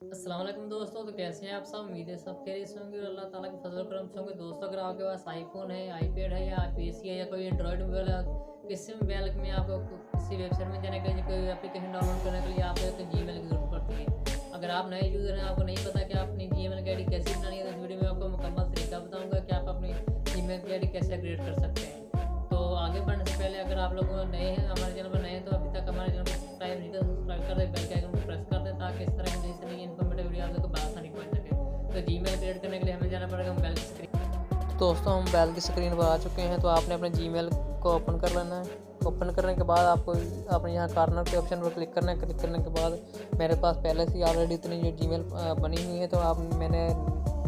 अस्सलाम वालेकुम दोस्तों। तो कैसे हैं आप सब? उम्मीद है सब खैरियत से होंगे और अल्लाह ताला के फजल करम से होंगे। दोस्तों, अगर आपके पास आईफोन है, आईपैड है या पीसी है या कोई एंड्रॉयड मोबाइल है, किसी मोबाइल में आपको किसी वेबसाइट में जाने के लिए, कोई एप्लीकेशन डाउनलोड करने के लिए आपको एक जीमेल की ज़रूरत पड़ती है। अगर आप नए यूज़र हैं, आपको नहीं पता कि आप अपनी जीमेल की आईडी कैसे बनानी है, तो इस वीडियो में आपको मुकम्मल तरीका बताऊँगा कि आप अपनी जीमेल की आईडी कैसे क्रिएट कर सकते हैं। तो आगे बढ़ने से पहले, अगर आप लोग नए हैं, हमारे चैनल पर नए हैं, तो अभी तक हमारे चैनल को सब्सक्राइब नहीं किया, सब्सक्राइब कर दें, बेल के आइकन को प्रेस कर दें, ताकि इस तरह की नई से नई इन्फॉर्मेटिव वीडियो आप लोग को आसानी पहुंच सके। तो जीमेल क्रिएट करने के लिए हमें जाना पड़ेगा मोबाइल की स्क्रीन। दोस्तों, हम मोबाइल की स्क्रीन पर आ चुके हैं। तो आपने अपने जीमेल को ओपन कर लेना है। ओपन करने के बाद आपको अपने यहाँ कॉर्नर के ऑप्शन पर क्लिक करना है। क्लिक करने के बाद मेरे पास पहले से ऑलरेडी इतनी जो जीमेल बनी हुई है, तो मैंने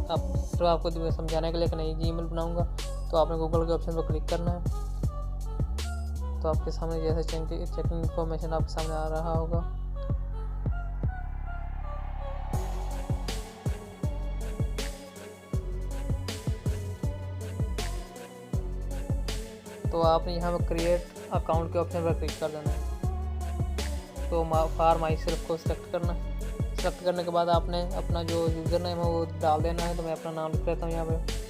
सिर्फ आपको समझाने के लिए एक नई जीमेल बनाऊंगा। तो आपने गूगल के ऑप्शन पर क्लिक करना है। तो आपके सामने जैसे चेकिंग इन्फॉर्मेशन आपके सामने आ रहा होगा। तो आपने यहाँ पर क्रिएट अकाउंट के ऑप्शन पर क्लिक कर देना है। तो फॉर माई सेल्फ को सिलेक्ट करना है। सिलेक्ट करने के बाद आपने अपना जो यूज़र नेम है वो डाल देना है। तो मैं अपना नाम लिख लेता हूँ यहाँ पे।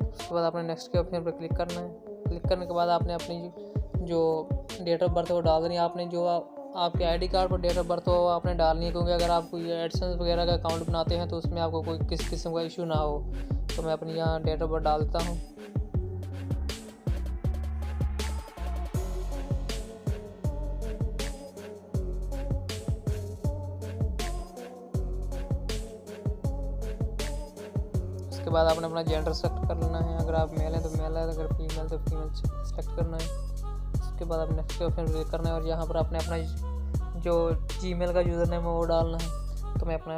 उसके बाद आपने नेक्स्ट के ऑप्शन पर क्लिक करना है। क्लिक करने के बाद आपने अपनी जो डेट ऑफ बर्थ है वो डाल देनी है। आपने जो आपके आईडी कार्ड पर डेट ऑफ बर्थ हो आपने डालनी है, क्योंकि अगर आप कोई एडसेंस वगैरह का अकाउंट बनाते हैं तो उसमें आपको कोई किसी किस्म का इशू ना हो। तो मैं अपनी यहाँ डेट ऑफ बर्थ डाल देता हूँ। उसके बाद आपने अपना जेंडर सेलेक्ट कर लेना है। अगर आप मेल हैं तो मेल है, अगर फीमेल तो फीमेल सेलेक्ट करना है। उसके बाद आप नेक्स्ट के ऑप्शन क्लिक करना है और यहाँ पर आपने अपना जो जीमेल का यूज़र नेम है वो डालना है। तो मैं अपना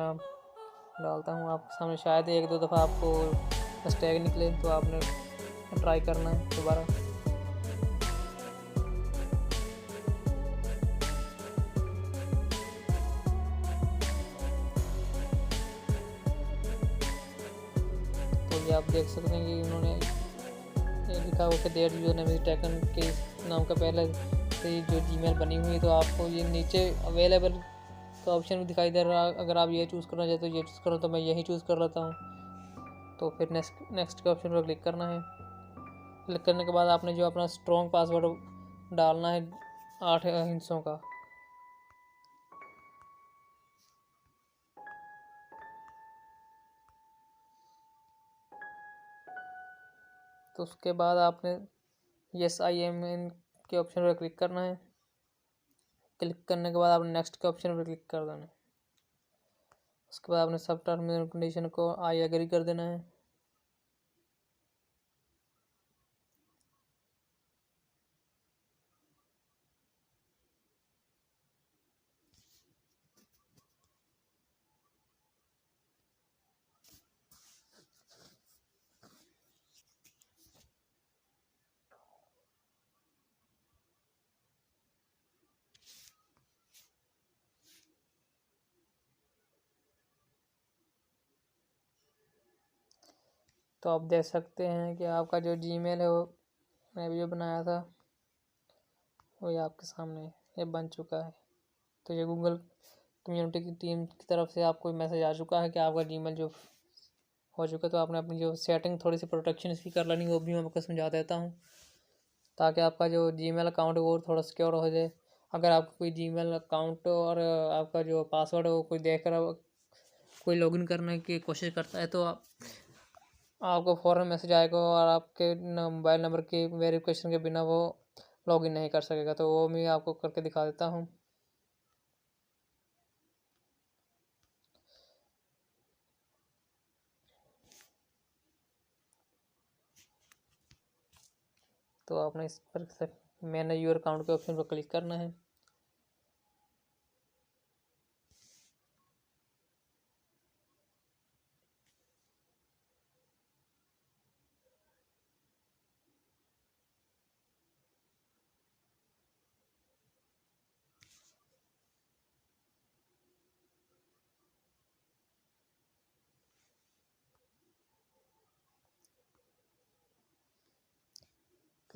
डालता हूँ। आपके सामने शायद एक दो दफ़ा आपको मिस्टेक निकले, तो आपने ट्राई करना है दोबारा। तो ये आप देख सकते हैं कि उन्होंने ये लिखा हुआ कि their user name is taken के नाम का पहले से जो जीमेल बनी हुई है। तो आपको ये नीचे अवेलेबल का ऑप्शन भी दिखाई दे रहा है। अगर आप ये चूज़ करना चाहते हो, ये चूज़ करो, तो मैं यही चूज़ कर लेता हूँ। तो फिर नेक्स्ट के ऑप्शन पर क्लिक करना है। क्लिक करने के बाद आपने जो अपना स्ट्रॉन्ग पासवर्ड डालना है 8 हिस्सों का। तो उसके बाद आपने यस आई एम इन के ऑप्शन पर क्लिक करना है। क्लिक करने के बाद आपने नेक्स्ट के ऑप्शन पर क्लिक कर देना है। उसके बाद आपने सब टर्म एंड कंडीशन को आई एग्री कर देना है। तो आप देख सकते हैं कि आपका जो जीमेल है वो मैंने भी जो बनाया था वो ये आपके सामने ये बन चुका है। तो ये गूगल कम्युनिटी की टीम की तरफ से आपको मैसेज आ चुका है कि आपका जीमेल जो हो चुका है। तो आपने अपनी जो सेटिंग थोड़ी सी प्रोटेक्शन इसकी कर लेनी, वो भी मैं आपको समझा देता हूँ, ताकि आपका जो जीमेल अकाउंट है वो थोड़ा सिक्योर हो जाए। अगर आपका कोई जीमेल अकाउंट और आपका जो पासवर्ड है वो कोई देख कर कोई लॉगिन करने की कोशिश करता है, तो आपको फ़ौरन मैसेज आएगा और आपके मोबाइल नंबर की वेरिफिकेशन के बिना वो लॉगिन नहीं कर सकेगा। तो वो मैं आपको करके दिखा देता हूँ। तो आपने इस पर मैनेज योर अकाउंट के ऑप्शन पर क्लिक करना है।